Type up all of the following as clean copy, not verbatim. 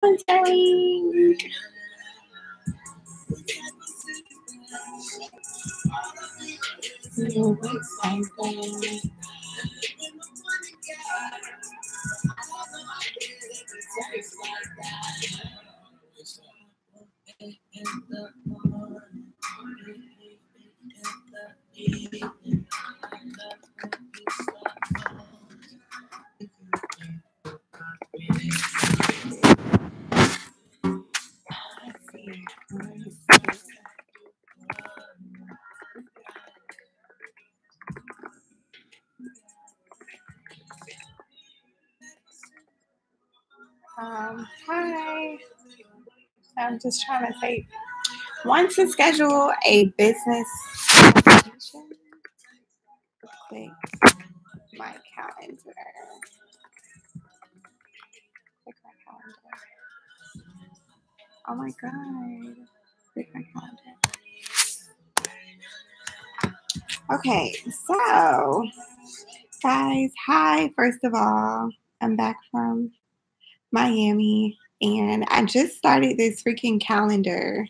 volunteering. Hi. I'm just trying to say, want to schedule a business consultation? Click my calendar. Click my calendar. Oh my God. Click my calendar. Okay, so guys, hi. First of all, I'm back from Miami and I just started this freaking calendar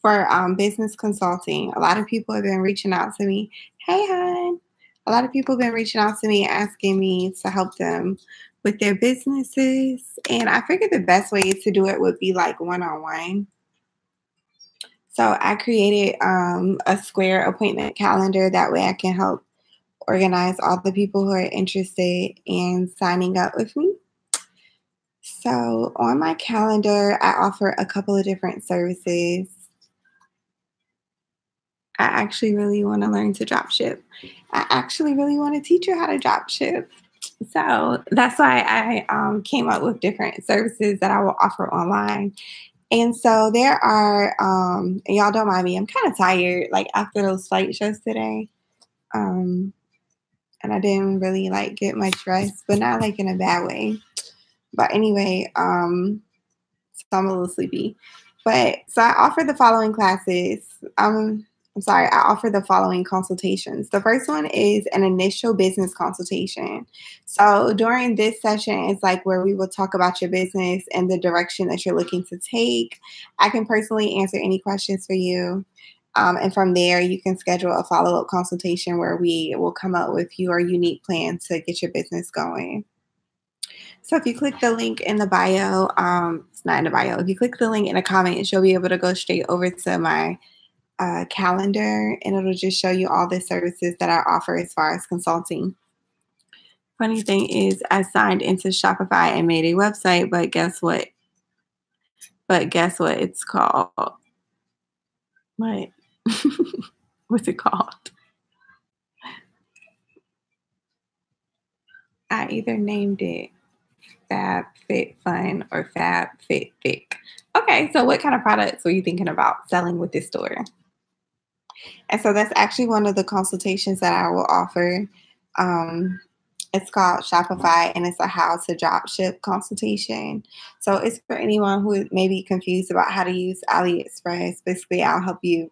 for business consulting. A lot of people have been reaching out to me. Hey, hon. A lot of people have been reaching out to me asking me to help them with their businesses. And I figured the best way to do it would be like one-on-one. So I created a square appointment calendar. That way I can help organize all the people who are interested in signing up with me. So on my calendar, I offer a couple of different services. I actually really want to learn to drop ship. I actually really want to teach you how to drop ship. So that's why I came up with different services that I will offer online. And so there are, and y'all don't mind me, I'm kind of tired, like after those flight shows today. And I didn't really like get much rest, but not like in a bad way. But anyway, so I'm a little sleepy. But so I offer the following classes. I offer the following consultations. The first one is an initial business consultation. So during this session, it's like where we will talk about your business and the direction that you're looking to take. I can personally answer any questions for you. And from there, you can schedule a follow-up consultation where we will come up with your unique plan to get your business going. So if you click the link in the bio, it's not in the bio. If you click the link in the comments, you'll be able to go straight over to my calendar, and it'll just show you all the services that I offer as far as consulting. Funny thing is, I signed into Shopify and made a website, but guess what? It's called? What? What's it called? I either named it Fab Fit Fun or Fab Fit Thick. Okay, so what kind of products were you thinking about selling with this store? And so that's actually one of the consultations that I will offer. It's called Shopify, and it's a how to drop ship consultation. So it's for anyone who may be confused about how to use AliExpress. Basically, I'll help you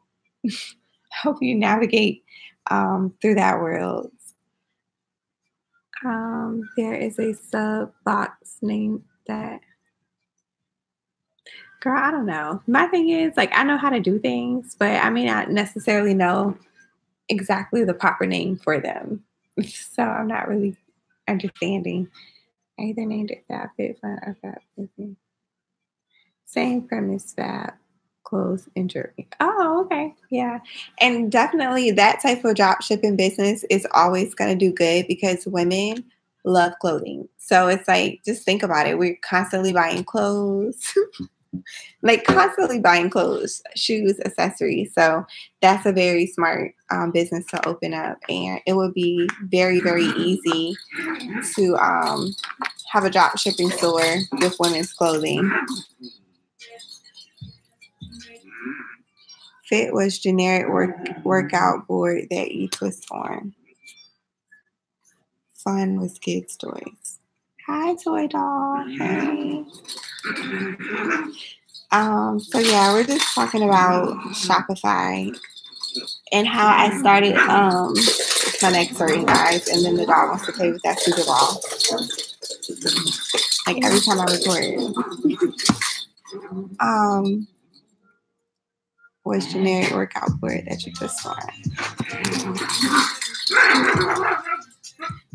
navigate through that world. There is a sub box named that. Girl, I don't know. My thing is, like, I know how to do things, but I may not necessarily know exactly the proper name for them. So I'm not really understanding. I either named it Fab Fit Fun or Fab Fit. Same premise, Fab clothes and jewelry. Oh, okay. Yeah. And definitely that type of drop shipping business is always going to do good because women love clothing. So it's like, just think about it. We're constantly buying clothes. Like constantly buying clothes, shoes, accessories. So that's a very smart business to open up. And it would be very, very easy to have a drop shipping store with women's clothing. Fit was generic workout board that you twist on. Fun was kids' toys. Hi, Toy Doll. Hey. So yeah, we're just talking about Shopify and how I started my next story, guys, and then the dog wants to play with that Super Ball. like every time I record. What's generic workout word that you just saw?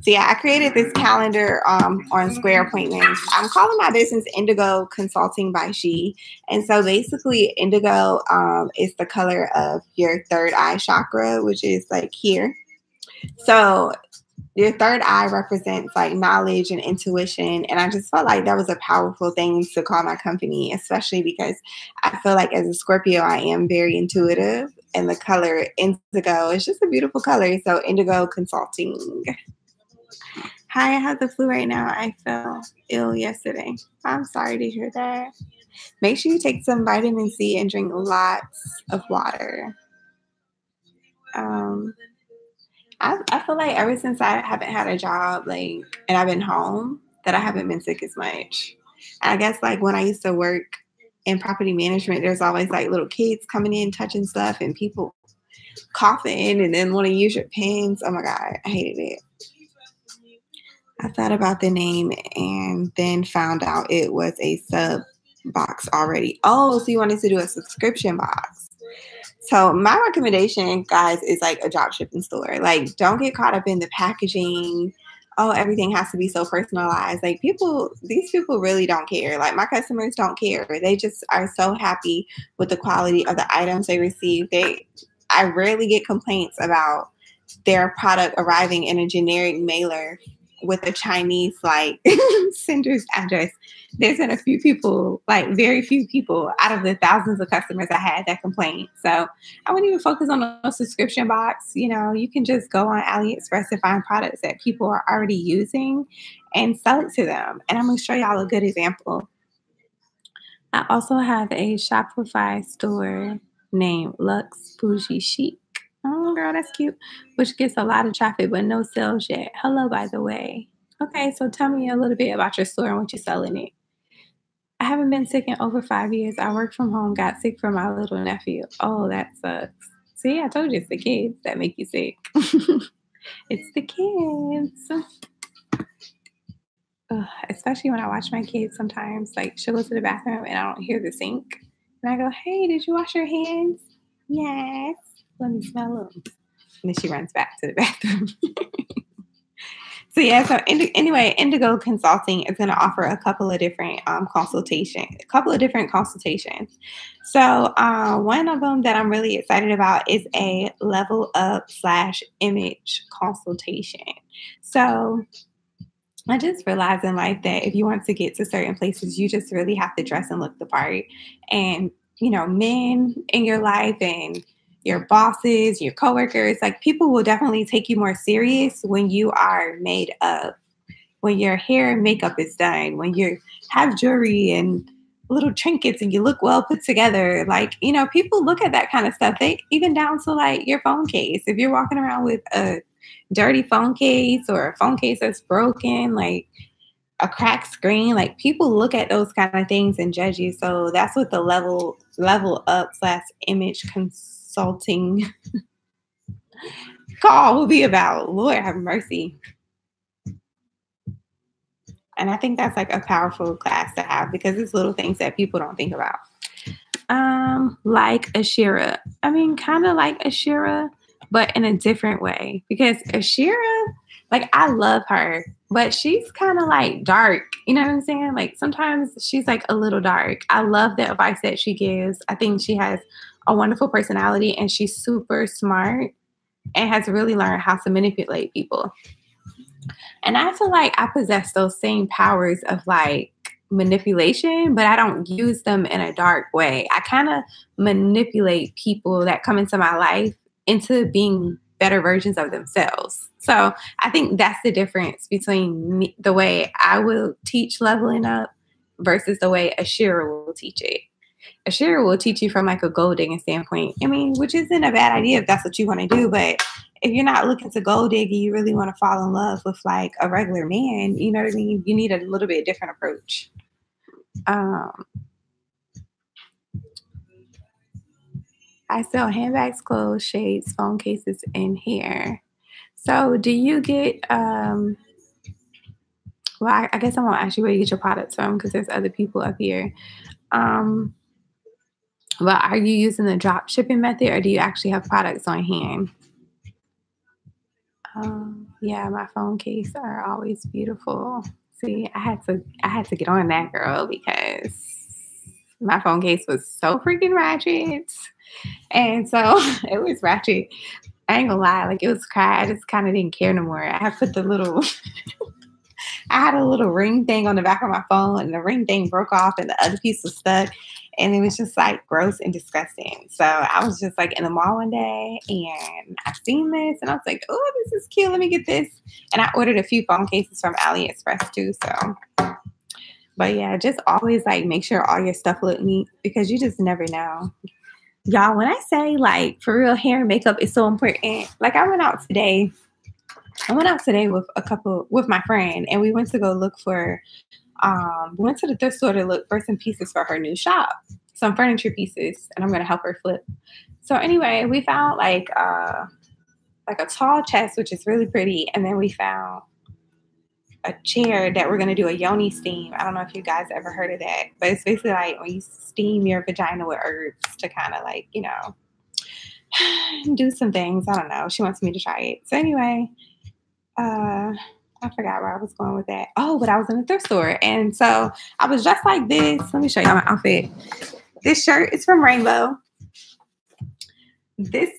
So yeah, I created this calendar on Square Appointments. I'm calling my business Indigo Consulting by She. And so basically indigo is the color of your third eye chakra, which is like here. So your third eye represents like knowledge and intuition. And I just felt like that was a powerful thing to call my company, especially because I feel like as a Scorpio, I am very intuitive. And the color indigo is just a beautiful color. So Indigo Consulting. Hi, I have the flu right now. I felt ill yesterday. I'm sorry to hear that. Make sure you take some vitamin C and drink lots of water. I feel like ever since I haven't had a job, like, and I've been home, that I haven't been sick as much. And I guess like when I used to work in property management, there's always like little kids coming in, touching stuff, and people coughing and then want to use your pens. Oh my God, I hated it. I thought about the name and then found out it was a sub box already. Oh, so you wanted to do a subscription box. So my recommendation, guys, is like a drop shipping store. Like, don't get caught up in the packaging. Oh, everything has to be so personalized. Like these people really don't care. Like my customers don't care. They just are so happy with the quality of the items they receive. I rarely get complaints about their product arriving in a generic mailer with a Chinese like sender's address. There's been a few people, like very few people out of the thousands of customers I had that complained. So I wouldn't even focus on a subscription box. You know, you can just go on AliExpress and find products that people are already using and sell it to them. And I'm going to show y'all a good example. I also have a Shopify store named Luxe Bougie Chic. Oh, girl, that's cute. Which gets a lot of traffic, but no sales yet. Hello, by the way. Okay, so tell me a little bit about your store and what you're selling it. I haven't been sick in over 5 years. I work from home, got sick from my little nephew. Oh, that sucks. See, I told you it's the kids that make you sick. It's the kids. Ugh, especially when I watch my kids sometimes. Like, she'll go to the bathroom and I don't hear the sink. And I go, hey, did you wash your hands? Yes. Let me smell them. And then she runs back to the bathroom. So yeah, so anyway, Indigo Consulting is going to offer a couple of different consultations. So one of them that I'm really excited about is a level up / image consultation. So I just realized in life that if you want to get to certain places, you just really have to dress and look the part. And, you know, men in your life and your bosses, your coworkers, like people will definitely take you more serious when you are made up, when your hair and makeup is done, when you have jewelry and little trinkets and you look well put together. Like, you know, people look at that kind of stuff. They even down to like your phone case. If you're walking around with a dirty phone case or a phone case that's broken, like a cracked screen, like people look at those kind of things and judge you. So that's what the level up / image consulting call will be about. Lord have mercy. And I think that's like a powerful class to have because it's little things that people don't think about. Like Ashira. I mean, kind of like Ashira, but in a different way. Because Ashira, like I love her, but she's kind of like dark. You know what I'm saying? Like sometimes she's like a little dark. I love the advice that she gives. I think she has a wonderful personality and she's super smart and has really learned how to manipulate people. And I feel like I possess those same powers of like manipulation, but I don't use them in a dark way. I kind of manipulate people that come into my life into being better versions of themselves. So I think that's the difference between me, the way I will teach leveling up versus the way Ashira will teach it. Ashira will teach you from like a gold digging standpoint. I mean, which isn't a bad idea if that's what you want to do, but if you're not looking to gold dig and you really want to fall in love with like a regular man, you know what I mean? You need a little bit different approach. I sell handbags, clothes, shades, phone cases, and hair. So do you get Well, I guess I won't ask you where you get your products from because there's other people up here. Um, well, are you using the drop shipping method or do you actually have products on hand? Yeah, my phone case are always beautiful. See, I had to get on that girl because my phone case was so freaking ratchet. And so it was ratchet. I ain't gonna lie, like it was cry. I just kind of didn't care no more. I put the little I had a little ring thing on the back of my phone, and the ring thing broke off, and the other piece was stuck. And it was just like gross and disgusting. So I was just like in the mall one day and I seen this and I was like, oh, this is cute. Let me get this. And I ordered a few phone cases from AliExpress too. So, but yeah, just always like make sure all your stuff look neat because you just never know. Y'all, when I say like for real, hair and makeup is so important. Like I went out today with my friend and we went to go look for we went to the thrift store to look for some pieces for her new shop, some furniture pieces, and I'm gonna help her flip. So anyway, we found like a tall chest, which is really pretty, and then we found a chair that we're gonna do a yoni steam. I don't know if you guys ever heard of that, but it's basically like when you steam your vagina with herbs to kind of like, do some things. I don't know. She wants me to try it. So anyway, I forgot where I was going with that. Oh, but I was in the thrift store. And so I was dressed like this. Let me show y'all my outfit. This shirt is from Rainbow. These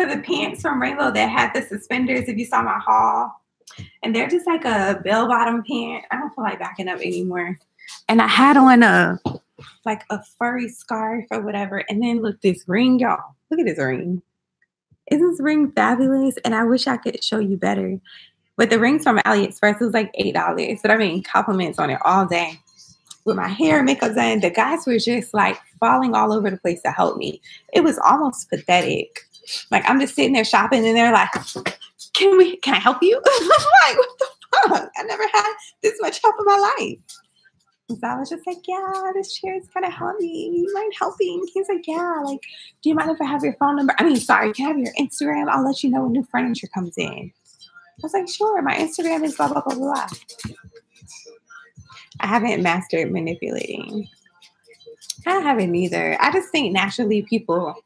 are the pants from Rainbow that had the suspenders, if you saw my haul. And they're just like a bell-bottom pant. I don't feel like backing up anymore. And I had on a furry scarf or whatever. And then look, this ring, y'all. Look at this ring. Isn't this ring fabulous? And I wish I could show you better. But the rings from AliExpress was like $8. But I mean, compliments on it all day. With my hair and makeup done, the guys were just like falling all over the place to help me. It was almost pathetic. Like I'm just sitting there shopping and they're like, can I help you? I'm like, what the fuck? I never had this much help in my life. And so I was just like, yeah, this chair is kind of heavy. You mind helping? He's like, yeah, like, do you mind if I have your phone number? I mean, sorry, can I have your Instagram? I'll let you know when new furniture comes in. I was like, sure, my Instagram is blah, blah, blah, blah. I haven't mastered manipulating. I haven't either. I just think naturally people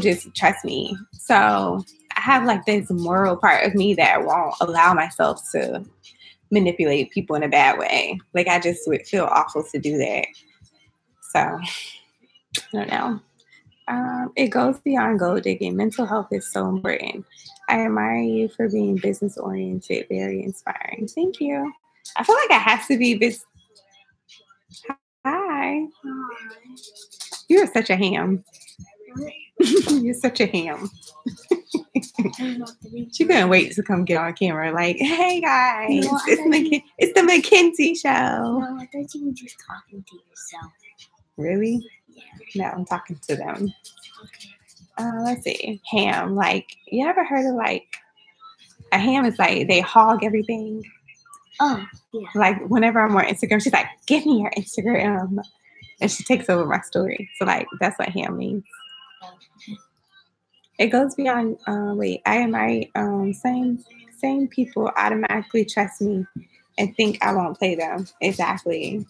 just trust me. So I have like this moral part of me that won't allow myself to manipulate people in a bad way. Like I just would feel awful to do that. So I don't know. It goes beyond gold digging. Mental health is so important. I admire you for being business oriented. Very inspiring. Thank you. I feel like I have to be business. Hi. You're such a ham. You're such a ham. She couldn't wait to come get on camera. Like, hey guys, no, it's the McKinsey show. No, I thought you were just talking to yourself. Really? Yeah. No, I'm talking to them. Okay. Let's see. Ham. Like, you ever heard of like a ham is like they hog everything? Oh, yeah. Like whenever I'm on Instagram, she's like, give me your Instagram. And she takes over my story. So like that's what ham means. It goes beyond I admire same people automatically trust me and think I won't play them. Exactly.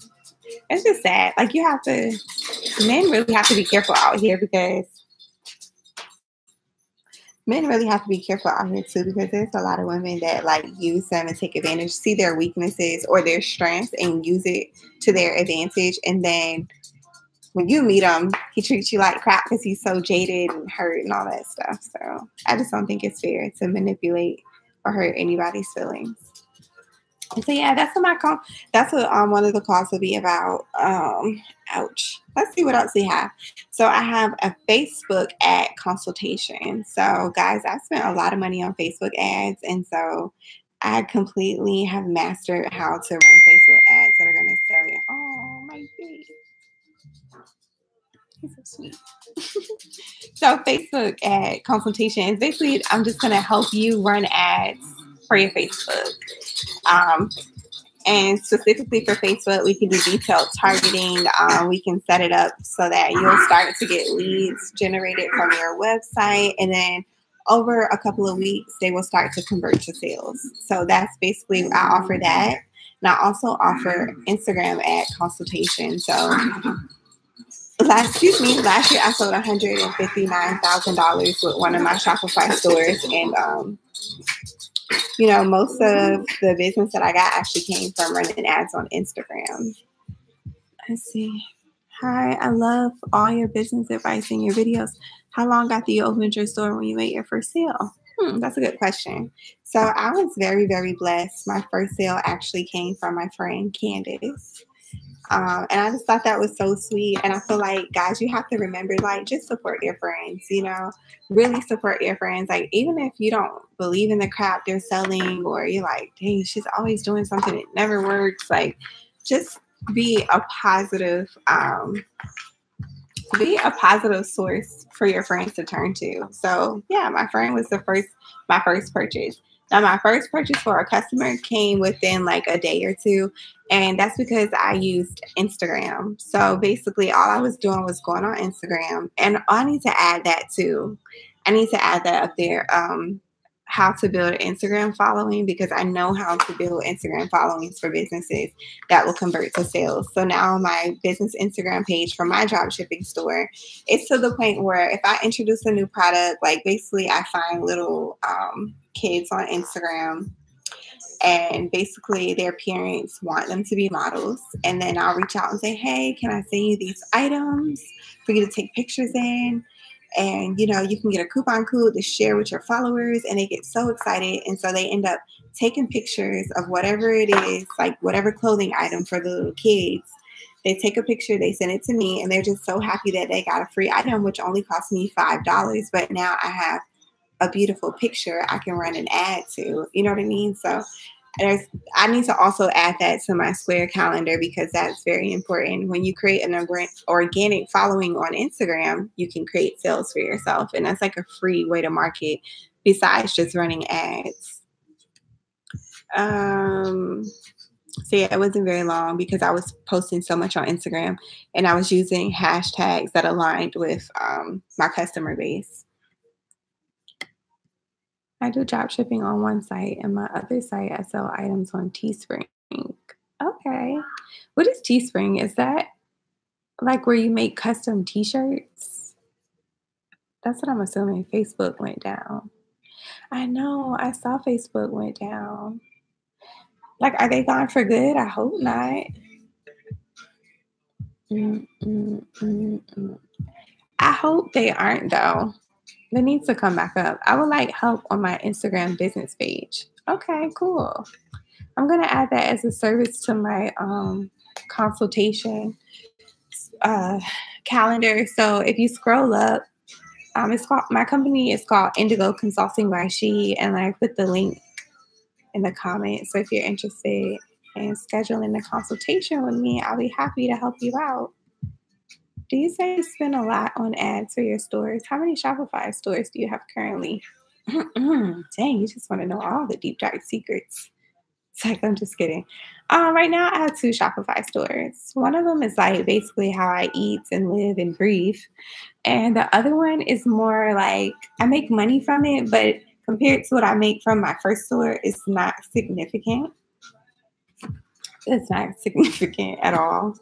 It's just sad. Like men really have to be careful out here because men really have to be careful out here too because there's a lot of women that like use them and take advantage, see their weaknesses or their strengths and use it to their advantage. And then when you meet him, he treats you like crap because he's so jaded and hurt and all that stuff. So I just don't think it's fair to manipulate or hurt anybody's feelings. And so yeah, that's what one of the calls will be about. Ouch. Let's see what else we have. So I have a Facebook ad consultation. So guys, I spent a lot of money on Facebook ads, and so I completely have mastered how to run Facebook ads that are going to sell you. Oh my baby. He's so sweet. So Facebook ad consultation is basically I'm just going to help you run ads for your Facebook. And specifically for Facebook, we can do detailed targeting. We can set it up so that you'll start to get leads generated from your website. And then over a couple of weeks, they will start to convert to sales. So that's basically, I offer that. And I also offer Instagram ad consultation. So last year I sold $159,000 with one of my Shopify stores. And, you know, most of the business that I got actually came from running ads on Instagram. Let's see. Hi, I love all your business advice in your videos. How long after you opened your store when you made your first sale? That's a good question. So I was very, very blessed. My first sale actually came from my friend Candace. And I just thought that was so sweet. And I feel like, guys, you have to remember, like, just support your friends, you know, really support your friends. Like, even if you don't believe in the crap they're selling, or you're like, dang, she's always doing something that never works. Like, just be a positive source for your friends to turn to. So yeah, my friend was my first purchase. Now, my first purchase for a customer came within like a day or two, and that's because I used Instagram. So basically, all I was doing was going on Instagram, and I need to add that too. I need to add that up there. How to build an Instagram following, because I know how to build Instagram followings for businesses that will convert to sales. So now my business Instagram page for my drop shipping store, it's to the point where if I introduce a new product, like basically I find little kids on Instagram, and basically their parents want them to be models. And then I'll reach out and say, hey, can I send you these items for you to take pictures in? And, you know, you can get a coupon code to share with your followers, and they get so excited. And so they end up taking pictures of whatever it is, like whatever clothing item for the little kids. They take a picture, they send it to me, and they're just so happy that they got a free item, which only cost me $5. But now I have a beautiful picture I can run an ad to, you know what I mean? So I need to also add that to my Square calendar, because that's very important. When you create an organic following on Instagram, you can create sales for yourself. And that's like a free way to market besides just running ads. So yeah, it wasn't very long because I was posting so much on Instagram, and I was using hashtags that aligned with my customer base. I do drop shipping on one site, and my other site I sell items on Teespring. Okay. What is Teespring? Is that like where you make custom t-shirts? That's what I'm assuming. Facebook went down. I know. I saw Facebook went down. Like, are they gone for good? I hope not. I hope they aren't, though. They need to come back up. I would like help on my Instagram business page. Okay, cool. I'm going to add that as a service to my consultation calendar. So if you scroll up, my company is called Indigo Consulting by She, and I put the link in the comments. So if you're interested in scheduling a consultation with me, I'll be happy to help you out. Do you say you spend a lot on ads for your stores? How many Shopify stores do you have currently? Dang, you just want to know all the deep dark secrets. It's like, I'm just kidding. Right now, I have 2 Shopify stores. One of them is like basically how I eat and live and breathe. And the other one is more like I make money from it, but compared to what I make from my first store, it's not significant. It's not significant at all.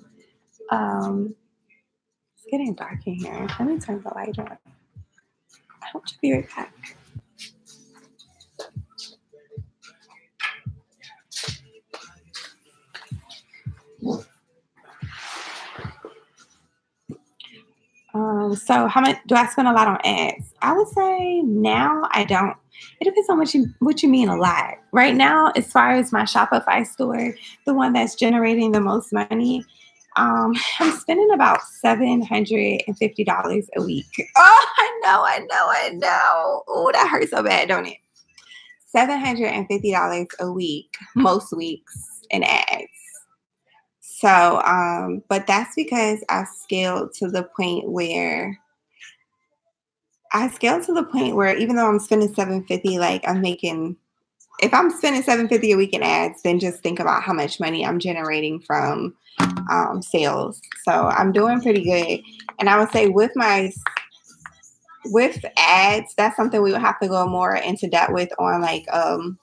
It's getting dark in here. Let me turn the light on. I'll be right back. So how much do I spend a lot on ads? I would say now I don't. It depends on what you mean a lot. Right now, as far as my Shopify store, the one that's generating the most money, I'm spending about $750 a week. Oh, I know. Oh, that hurts so bad, don't it? $750 a week, most weeks, in ads. So, but that's because I scaled to the point where even though I'm spending $750, like if I'm spending $750 a week in ads, then just think about how much money I'm generating from sales. So I'm doing pretty good. And I would say with my with ads, that's something we would have to go more into depth with on like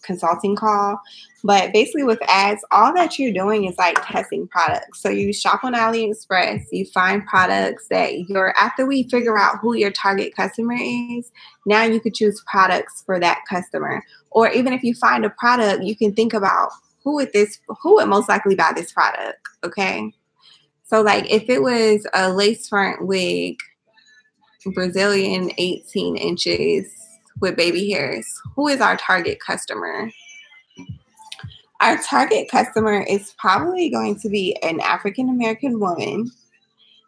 consulting call. But basically with ads, all that you're doing is like testing products. So you shop on AliExpress, you find products that after we figure out who your target customer is, now you could choose products for that customer. Or even if you find a product, you can think about who would most likely buy this product. Okay. So like if it was a lace front wig, Brazilian 18 inches with baby hairs, who is our target customer? Our target customer is probably going to be an African American woman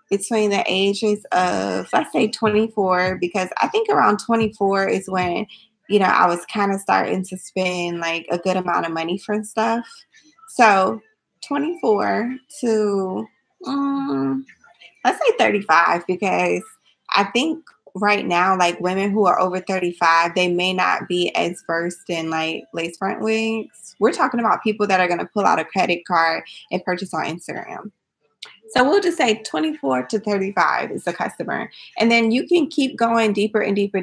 between the ages of, let's say, 24, because I think around 24 is when, I was kind of starting to spend like a good amount of money for stuff. So 24 to, let's say 35, because I think right now, like women who are over 35, they may not be as versed in like lace front wigs. We're talking about people that are going to pull out a credit card and purchase on Instagram. So we'll just say 24 to 35 is a customer. And then you can keep going deeper and deeper,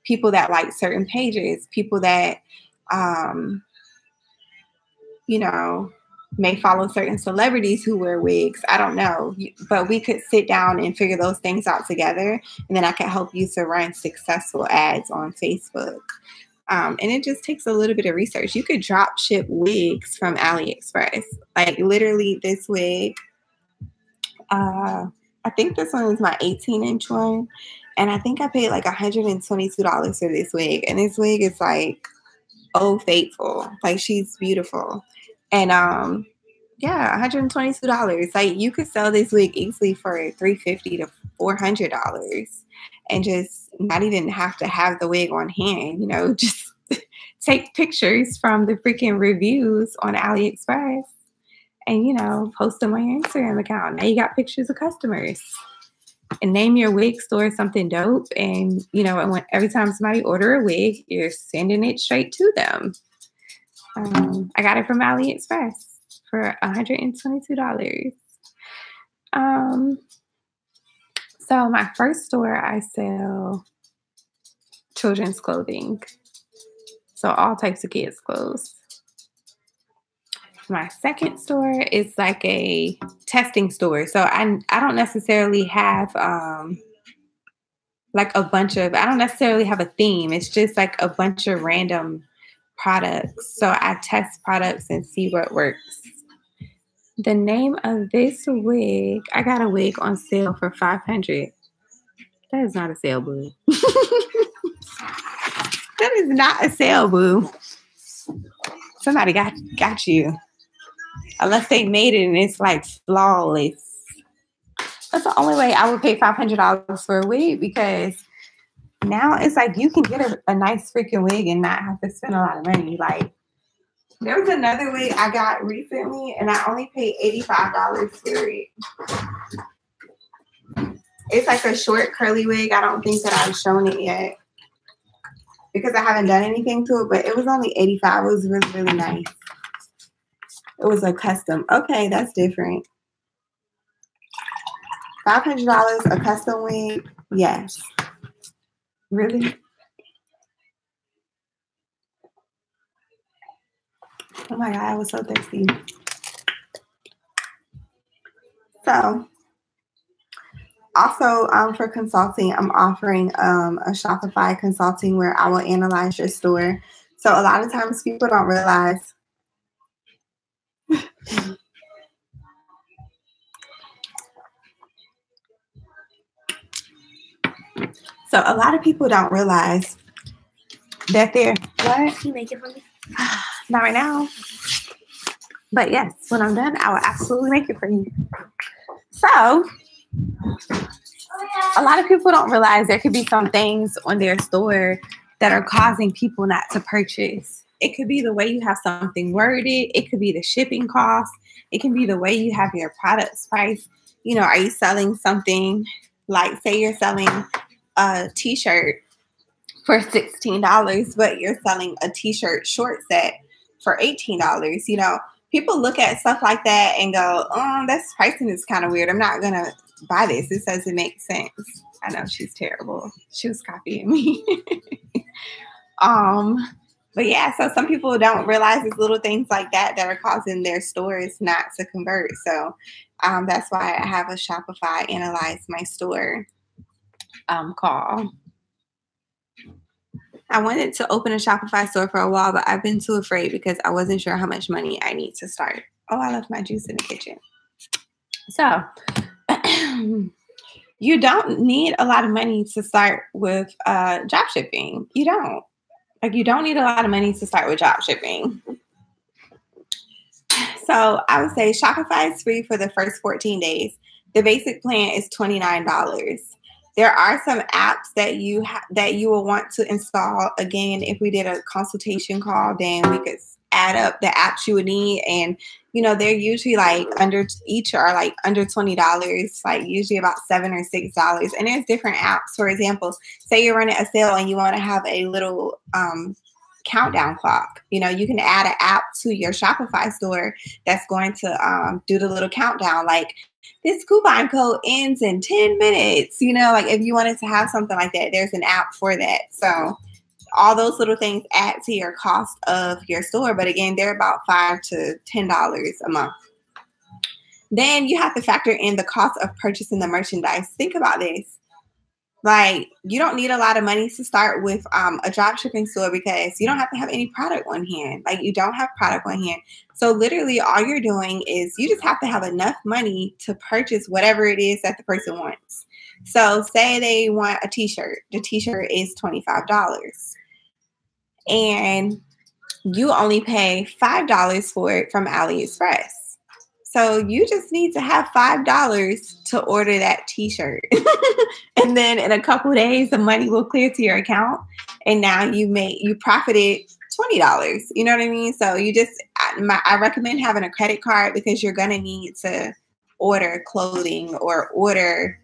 people that like certain pages, people that, may follow certain celebrities who wear wigs. I don't know, but we could sit down and figure those things out together. And then I could help you to run successful ads on Facebook. And it just takes a little bit of research. You could drop ship wigs from AliExpress. Like literally this wig, I think this one is my 18-inch one. And I think I paid like $122 for this wig. And this wig is like, oh, faithful. Like she's beautiful. And $122. Like you could sell this wig easily for $350 to $400 and just not even have to have the wig on hand, just take pictures from the freaking reviews on AliExpress and, post them on your Instagram account. Now you got pictures of customers. And name your wig store something dope. And, every time somebody order a wig, you're sending it straight to them. I got it from AliExpress for $122. So my first store, I sell children's clothing. So all types of kids' clothes. My second store is like a testing store. So I don't necessarily have I don't necessarily have a theme. It's just like a bunch of random products. So I test products and see what works. The name of this wig, I got a wig on sale for $500. That is not a sale, boo. That is not a sale, boo. Somebody got you. Unless they made it and it's like flawless. That's the only way I would pay $500 for a wig, because now it's like you can get a nice freaking wig and not have to spend a lot of money. Like there was another wig I got recently and I only paid $85 for it. It's like a short curly wig. I don't think that I've shown it yet because I haven't done anything to it, but it was only $85. It was really, really nice. It was a custom. Okay, that's different. $500 a custom wig? Yes. Really? Oh my God, I was so thirsty. So, also for consulting, I'm offering a Shopify consulting where I will analyze your store. So a lot of times people don't realize So a lot of people don't realize that they're, what? Can you make it for me? Not right now. But yes, when I'm done, I will absolutely make it for you. So a lot of people don't realize there could be some things on their store that are causing people not to purchase. It could be the way you have something worded. It could be the shipping cost. It can be the way you have your products priced. Are you selling something like, say you're selling a t-shirt for $16, but you're selling a t-shirt short set for $18. People look at stuff like that and go, "Oh, that's pricing is kind of weird. I'm not gonna buy this. This doesn't make sense." I know she's terrible. She was copying me. But yeah, so some people don't realize it's little things like that that are causing their stores not to convert. So that's why I have a Shopify Analyze My Store call. I wanted to open a Shopify store for a while, but I've been too afraid because I wasn't sure how much money I need to start. Oh, I left my juice in the kitchen. So you don't need a lot of money to start with drop shipping. You don't. Like, you don't need a lot of money to start with drop shipping. So I would say Shopify is free for the first 14 days. The basic plan is $29. There are some apps that you will want to install. Again, if we did a consultation call, then we could add up the apps you would need. And, you know, they're usually like under $20, like usually about $7 or $6. And there's different apps. For example, say you're running a sale and you want to have a little countdown clock. You know, you can add an app to your Shopify store that's going to do the little countdown, like this coupon code ends in 10 minutes. You know, like if you wanted to have something like that, there's an app for that. So all those little things add to your cost of your store. But again, they're about $5 to $10 a month. Then you have to factor in the cost of purchasing the merchandise. Think about this. Like, you don't need a lot of money to start with a drop shipping store because you don't have to have any product on hand. Like, you don't have product on hand. So literally all you're doing is you just have to have enough money to purchase whatever it is that the person wants. So say they want a t-shirt. The t-shirt is $25. And you only pay $5 for it from AliExpress. So you just need to have $5 to order that t-shirt. And then in a couple of days, the money will clear to your account. And now you profited $20. You know what I mean? So I recommend having a credit card because you're going to need to order clothing or order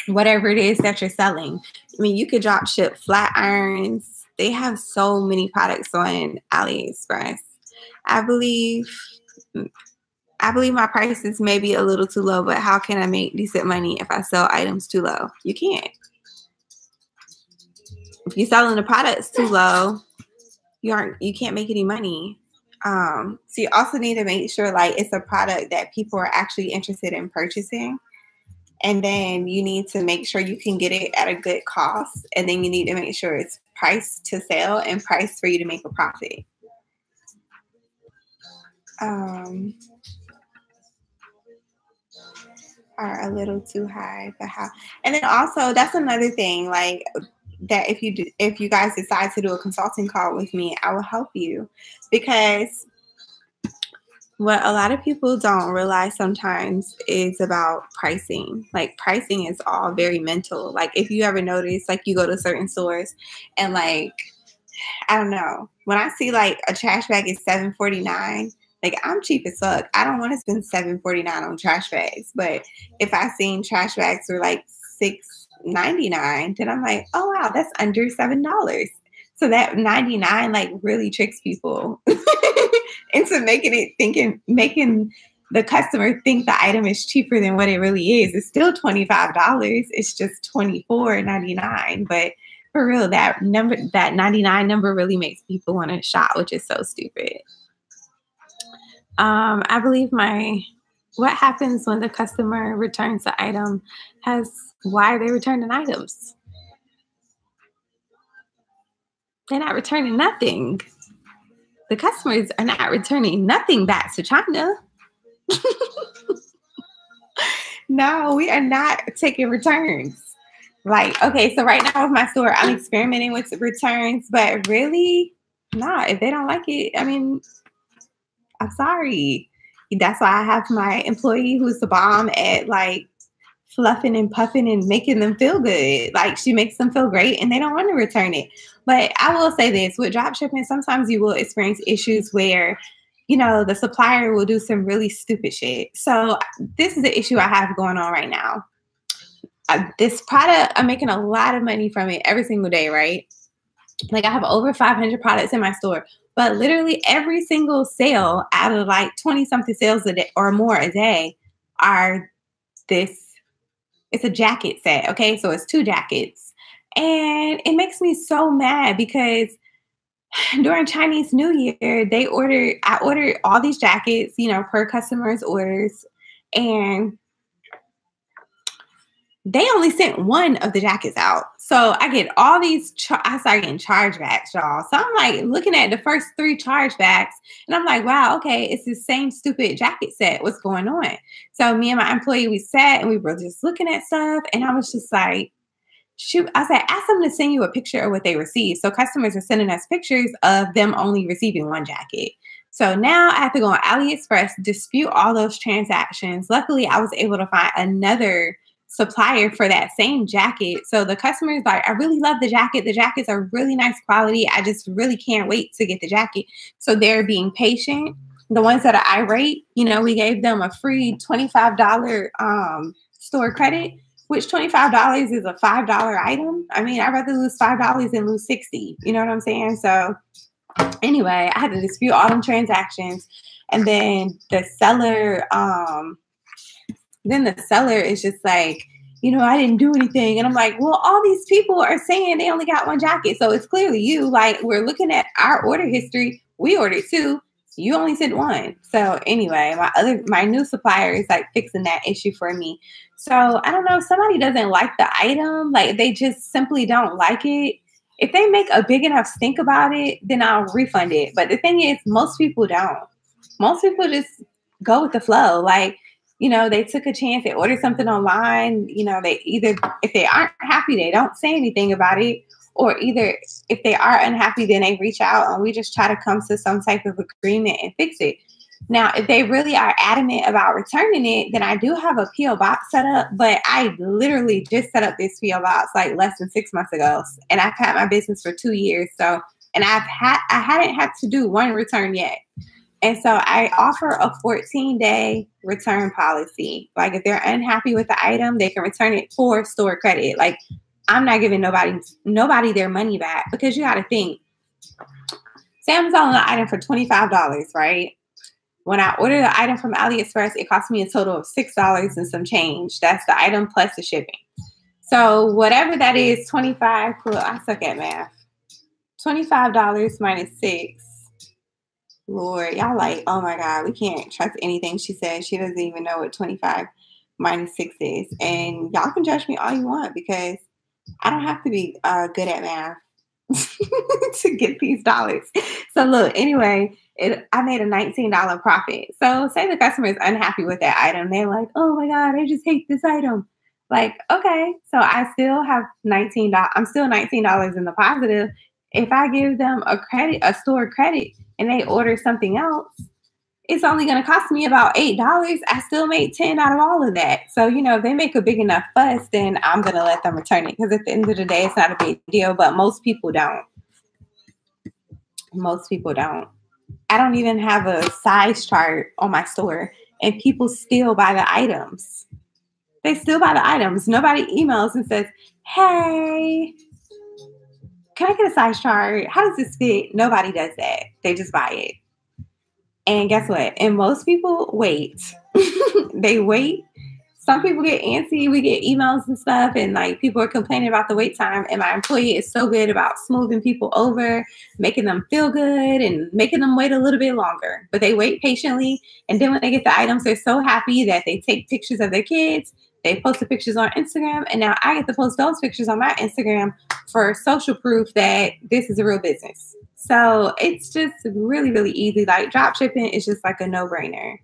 whatever it is that you're selling. I mean, you could drop ship flat irons. They have so many products on AliExpress. I believe my prices may be a little too low, but how can I make decent money if I sell items too low? You can't. If you're selling the products too low, you can't make any money. So you also need to make sure like it's a product that people are actually interested in purchasing. And then you need to make sure you can get it at a good cost. And then you need to make sure it's priced to sell and priced for you to make a profit. Are a little too high, but how? And then also that's another thing, like that if you guys decide to do a consulting call with me, I will help you, because what a lot of people don't realize sometimes is about pricing. Like, pricing is all very mental. Like, if you ever notice, like, you go to certain stores and like, I don't know, when I see like a trash bag is $7.49. Like, I'm cheap as fuck. I don't want to spend $7.49 on trash bags. But if I seen trash bags were like $6.99, then I'm like, oh wow, that's under $7. So that 99 like really tricks people into making the customer think the item is cheaper than what it really is. It's still $25. It's just $24.99. But for real, that 99 number really makes people want to shop, which is so stupid. I believe what happens when the customer returns the item has why they're returning items. They're not returning nothing. The customers are not returning nothing back to China. No, we are not taking returns. Like, okay, so right now with my store, I'm experimenting with returns, but really, nah, if they don't like it, I mean, I'm sorry. That's why I have my employee who's the bomb at like fluffing and puffing and making them feel good. Like, she makes them feel great and they don't want to return it. But I will say this, with drop shipping, sometimes you will experience issues where, you know, the supplier will do some really stupid shit. So this is the issue I have going on right now. This product, I'm making a lot of money from it every single day, right? Like, I have over 500 products in my store. But literally every single sale out of like 20 something sales a day or more a day are this It's a jacket set. Okay. So it's 2 jackets. And it makes me so mad because during Chinese New Year, I ordered all these jackets, per customer's orders. And they only sent one of the jackets out. So I get all these, I start getting chargebacks, y'all. So I'm like looking at the first 3 chargebacks and I'm like, wow, okay, it's the same stupid jacket set. What's going on? So me and my employee, we sat and we were just looking at stuff. And I was just like, shoot, I said, ask them to send you a picture of what they received. So customers are sending us pictures of them only receiving one jacket. So now I have to go on AliExpress, dispute all those transactions. Luckily, I was able to find another supplier for that same jacket. So the customer is like, I really love the jacket. The jackets are really nice quality. I just really can't wait to get the jacket. So they're being patient. The ones that are irate, we gave them a free $25 store credit, which $25 is a $5 item. I mean, I'd rather lose $5 than lose 60. You know what I'm saying? So anyway, I had to dispute all them transactions. And then the seller, is just like, I didn't do anything. And I'm like, well, all these people are saying they only got one jacket. So it's clearly you. Like, we're looking at our order history. We ordered 2. You only sent 1. So anyway, my new supplier is like fixing that issue for me. So I don't know if somebody doesn't like the item, like they just simply don't like it. If they make a big enough stink about it, then I'll refund it. But the thing is, most people don't. Most people just go with the flow. Like, they took a chance. They ordered something online. They either, if they aren't happy, they don't say anything about it. Or either if they are unhappy, then they reach out and we just try to come to some type of agreement and fix it. Now, if they really are adamant about returning it, then I do have a P.O. box set up. But I literally just set up this P.O. box like less than 6 months ago. And I've had my business for 2 years. So, and I hadn't had to do one return yet. And so I offer a 14-day return policy. Like if they're unhappy with the item, they can return it for store credit. Like I'm not giving nobody their money back, because you got to think, say I'm selling an item for $25, right? When I order the item from AliExpress, it cost me a total of $6 and some change. That's the item plus the shipping. So whatever that is, 25, I suck at math. $25 minus 6. Lord, y'all like, oh my God, we can't trust anything she says. She doesn't even know what 25 minus 6 is. And y'all can judge me all you want, because I don't have to be good at math to get these dollars. So look, anyway, I made a $19 profit. So say the customer is unhappy with that item. They're like, oh my God, I just hate this item. Like, okay, so I still have $19. I'm still $19 in the positive. If I give them a store credit, and they order something else, it's only going to cost me about $8. I still made 10 out of all of that. So, if they make a big enough fuss, then I'm going to let them return it. Because at the end of the day, it's not a big deal. But most people don't. Most people don't. I don't even have a size chart on my store. And people still buy the items. They still buy the items. Nobody emails and says, hey, can I get a size chart? How does this fit? Nobody does that. They just buy it. And guess what? And most people wait. They wait. Some people get antsy. We get emails and stuff, and like people are complaining about the wait time. And my employee is so good about smoothing people over, making them feel good and making them wait a little bit longer. But they wait patiently. And then when they get the items, they're so happy that they take pictures of their kids. They post the pictures on Instagram, and now I get to post those pictures on my Instagram for social proof that this is a real business. So it's just really, really easy. Like drop shipping is just like a no-brainer.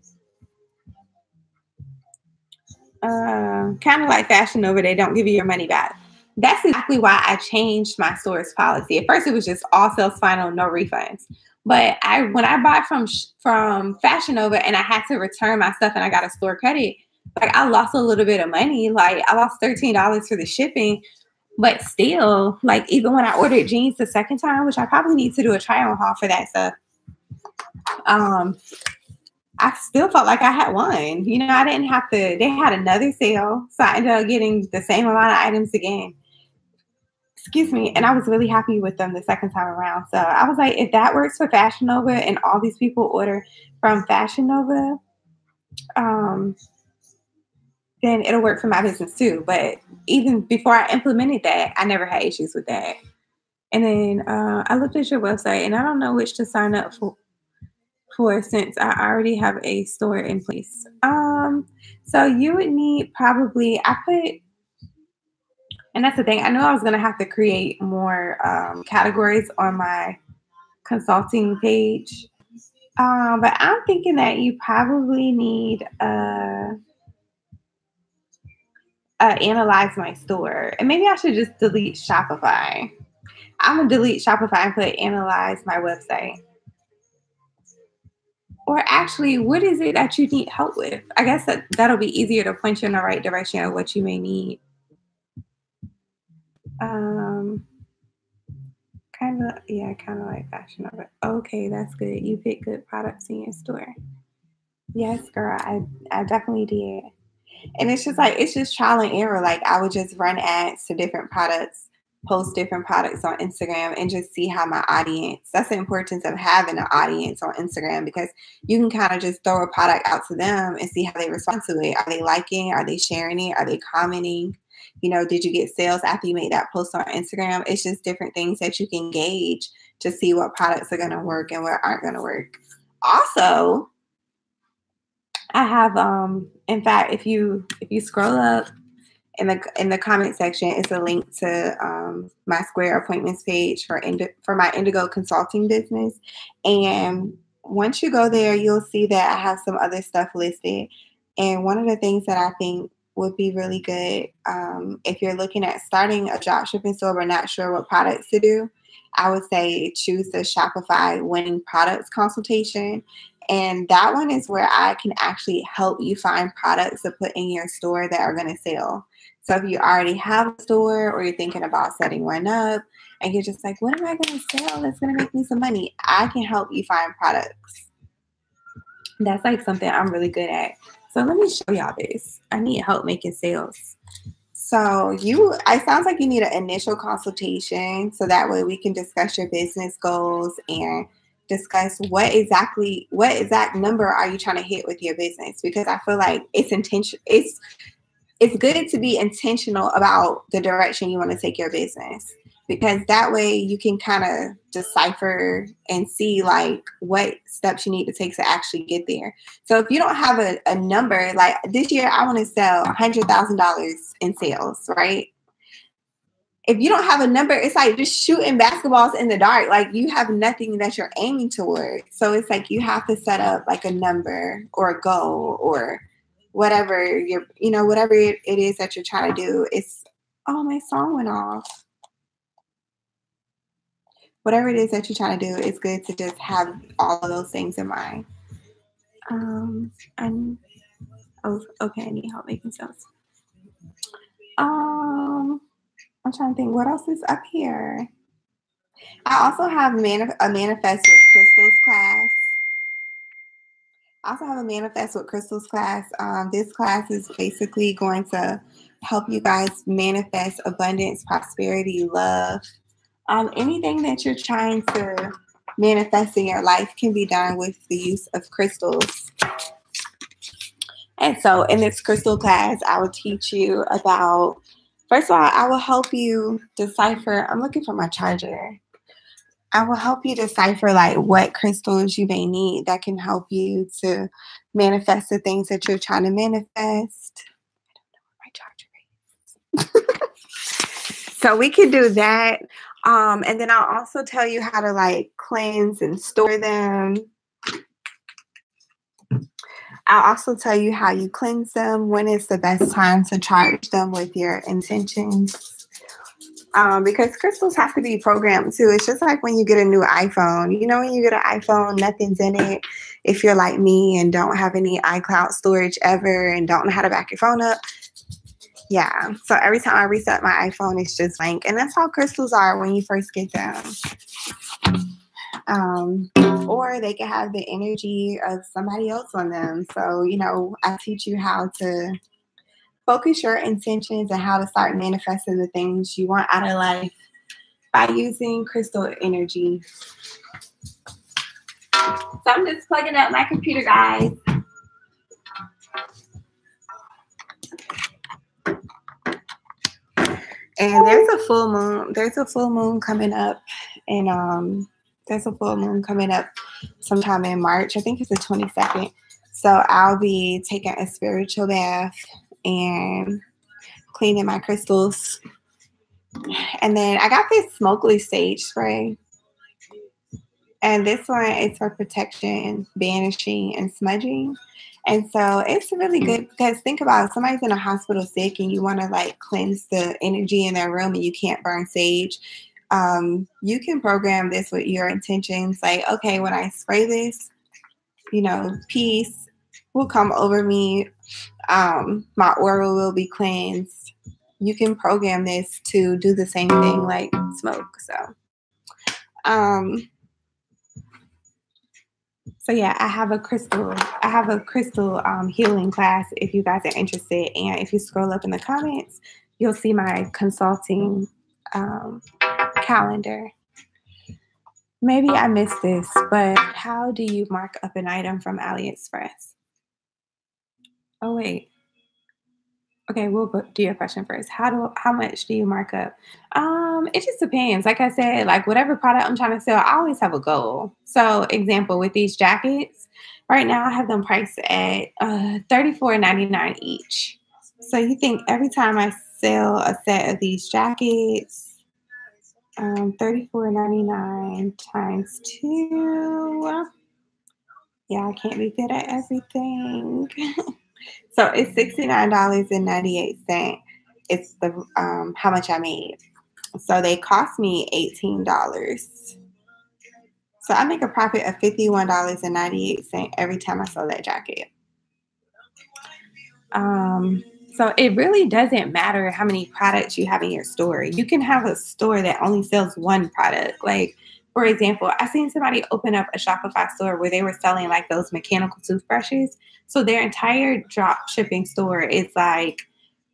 Kind of like Fashion Nova, they don't give you your money back. That's exactly why I changed my store's policy. At first, it was just all sales final, no refunds. But when I bought from Fashion Nova and I had to return my stuff and I got a store credit, like I lost a little bit of money. Like I lost $13 for the shipping, but still, like even when I ordered jeans the second time, which I probably need to do a try on haul for that stuff, I still felt like I had won. I didn't have to. They had another sale, so I ended up getting the same amount of items again. Excuse me, and I was really happy with them the second time around. So I was like, if that works for Fashion Nova, and all these people order from Fashion Nova, then it'll work for my business too. But even before I implemented that, I never had issues with that. And then I looked at your website, and I don't know which to sign up for since I already have a store in place. So you would need probably and that's the thing. I knew I was gonna have to create more categories on my consulting page. But I'm thinking that you probably need analyze my store, and maybe I should just delete Shopify. I'm gonna delete Shopify and put analyze my website. Or actually, what is it that you need help with? I guess that'll be easier to point you in the right direction of what you may need. Kind of like fashion of it. Okay, that's good. You pick good products in your store. Yes, girl, I definitely did. And it's just trial and error. Like I would just run ads to different products, post different products on Instagram, and just see how my audience. That's the importance of having an audience on Instagram, because you can kind of just throw a product out to them and see how they respond to it. Are they liking? Are they sharing it? Are they commenting? Did you get sales after you made that post on Instagram? It's just different things that you can gauge to see what products are going to work and what aren't going to work. Also, I have, in fact, if you scroll up in the comment section, it's a link to my Square appointments page for my Indigo consulting business. And once you go there, you'll see that I have some other stuff listed. And one of the things that I think would be really good, if you're looking at starting a dropshipping store but not sure what products to do, I would say choose the Shopify winning products consultation. And that one is where I can actually help you find products to put in your store that are going to sell. So if you already have a store or you're thinking about setting one up and you're just like, what am I going to sell that's going to make me some money? I can help you find products. That's like something I'm really good at. So let me show y'all this. I need help making sales. So it sounds like you need an initial consultation, so that way we can discuss your business goals and discuss what exact number are you trying to hit with your business, because I feel like it's good to be intentional about the direction you want to take your business, because that way you can kind of decipher and see like what steps you need to take to actually get there. So if you don't have a number, like this year I want to sell $100,000 in sales, right? If you don't have a number, it's like just shooting basketballs in the dark. Like you have nothing that you're aiming toward. So it's like you have to set up like a number or a goal or whatever whatever it is that you're trying to do. My song went off. Whatever it is that you're trying to do, it's good to just have all of those things in mind. I need help making sales. I'm trying to think what else is up here. I also have a Manifest with Crystals class. I also have a Manifest with Crystals class. This class is basically going to help you guys manifest abundance, prosperity, love. Anything that you're trying to manifest in your life can be done with the use of crystals. And so in this crystal class, I will teach you about, first of all, I will help you decipher. I'm looking for my charger. I will help you decipher like what crystals you may need that can help you to manifest the things that you're trying to manifest. I don't know where my charger is. So we can do that. And then I'll also tell you how to like cleanse and store them. I'll also tell you how you cleanse them, when is the best time to charge them with your intentions. Because crystals have to be programmed too. It's just like when you get a new iPhone. When you get an iPhone, nothing's in it. If you're like me and don't have any iCloud storage ever and don't know how to back your phone up. Yeah. So every time I reset my iPhone, it's just blank. And that's how crystals are when you first get them. Or they can have the energy of somebody else on them. So, I teach you how to focus your intentions and how to start manifesting the things you want out of life by using crystal energy. So I'm just plugging up my computer, guys. And there's a full moon. There's a full moon coming up, and there's a full moon coming up sometime in March. I think it's the 22nd. So I'll be taking a spiritual bath and cleaning my crystals. And then I got this smokeless sage spray. And this one is for protection, banishing, and smudging. And so it's really good because think about it, somebody's in a hospital sick and you want to like cleanse the energy in their room and you can't burn sage. You can program this with your intentions. Like, okay, when I spray this, peace will come over me. My aura will be cleansed. You can program this to do the same thing like smoke. So yeah, I have a crystal healing class if you guys are interested. And if you scroll up in the comments, you'll see my consulting calendar. Maybe I missed this, but how do you mark up an item from AliExpress? Oh wait. Okay, we'll do your question first. How much do you mark up? It just depends. Like I said, like whatever product I'm trying to sell, I always have a goal. So, example with these jackets, right now I have them priced at $34.99 each. So you think every time I sell a set of these jackets, $34.99 times 2. Yeah, I can't be good at everything. So it's $69.98. It's the how much I made. So they cost me $18. So I make a profit of $51.98 every time I sell that jacket. So it really doesn't matter how many products you have in your store. You can have a store that only sells one product. Like, for example, I seen somebody open up a Shopify store where they were selling like those mechanical toothbrushes. So their entire drop shipping store is like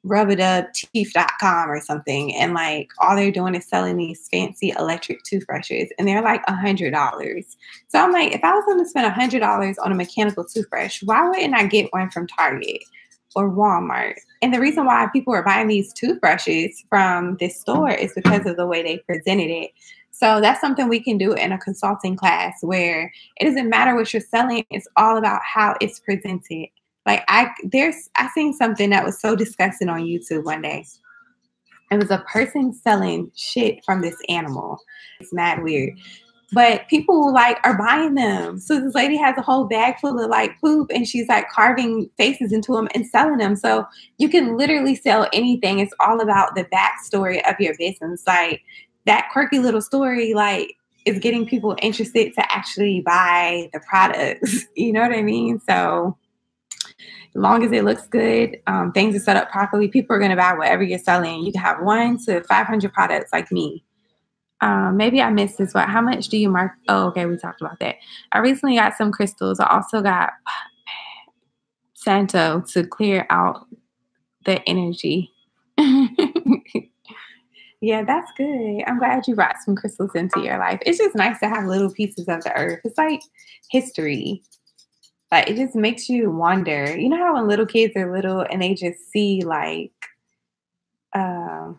rubitupteeth.com or something. And like all they're doing is selling these fancy electric toothbrushes and they're like $100. So I'm like, if I was going to spend $100 on a mechanical toothbrush, why wouldn't I get one from Target or Walmart? And the reason why people are buying these toothbrushes from this store is because of the way they presented it. So that's something we can do in a consulting class where it doesn't matter what you're selling. It's all about how it's presented. Like I seen something that was so disgusting on YouTube one day. It was a person selling shit from this animal. It's mad weird. But people like are buying them. So this lady has a whole bag full of like poop and she's like carving faces into them and selling them. So you can literally sell anything. It's all about the backstory of your business. Like that quirky little story, like is getting people interested to actually buy the products. You know what I mean? So as long as it looks good, things are set up properly, people are going to buy whatever you're selling. You can have 1 to 500 products like me. Maybe I missed this one. How much do you mark? Oh, okay. We talked about that. I recently got some crystals. I also got Santo to clear out the energy. Yeah, that's good. I'm glad you brought some crystals into your life. It's just nice to have little pieces of the earth. It's like history. Like it just makes you wonder. You know how when little kids are little and they just see like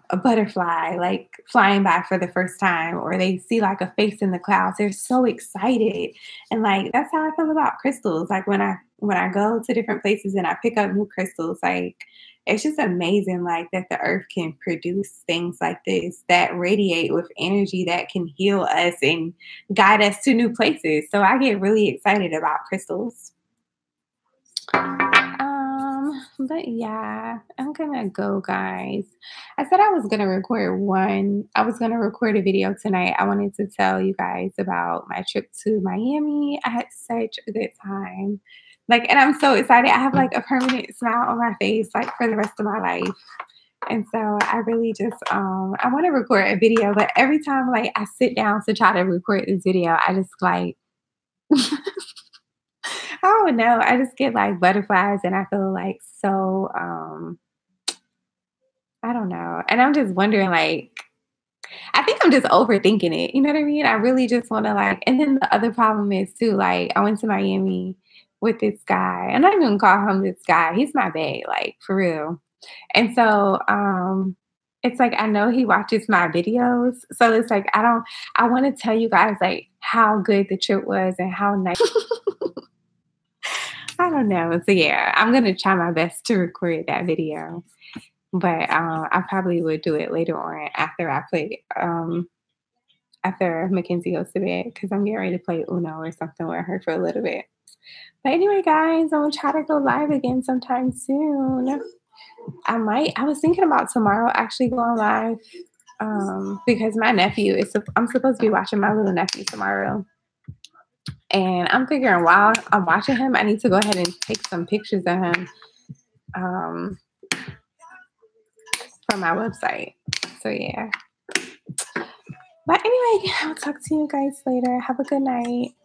a butterfly like flying by for the first time, or they see like a face in the clouds, they're so excited. And like that's how I feel about crystals. Like when I go to different places and I pick up new crystals, like it's just amazing like that the earth can produce things like this that radiate with energy that can heal us and guide us to new places. So I get really excited about crystals. But yeah, I'm gonna go, guys. I said I was gonna record a video tonight. I wanted to tell you guys about my trip to Miami. I had such a good time. Like, and I'm so excited. I have like a permanent smile on my face, like for the rest of my life. And so I really just I want to record a video, but every time like I sit down to try to record this video, I just like I don't know. I just get like butterflies and I feel like so I don't know. And I'm just wondering like I think I'm just overthinking it. You know what I mean? I really just want to like and then the other problem is too, like I went to Miami with this guy. I'm not even gonna call him this guy. He's my bae, like for real. And so it's like I know he watches my videos, so it's like I want to tell you guys like how good the trip was and how nice. I don't know. So yeah, I'm gonna try my best to record that video, but I probably would do it later on after I play after Mackenzie goes to bed because I'm getting ready to play Uno or something with her for a little bit. But anyway, guys, I'm gonna try to go live again sometime soon. I was thinking about tomorrow actually going live because my nephew is. I'm supposed to be watching my little nephew tomorrow, and I'm figuring while I'm watching him, I need to go ahead and take some pictures of him from my website. So yeah. But anyway, I'll talk to you guys later. Have a good night.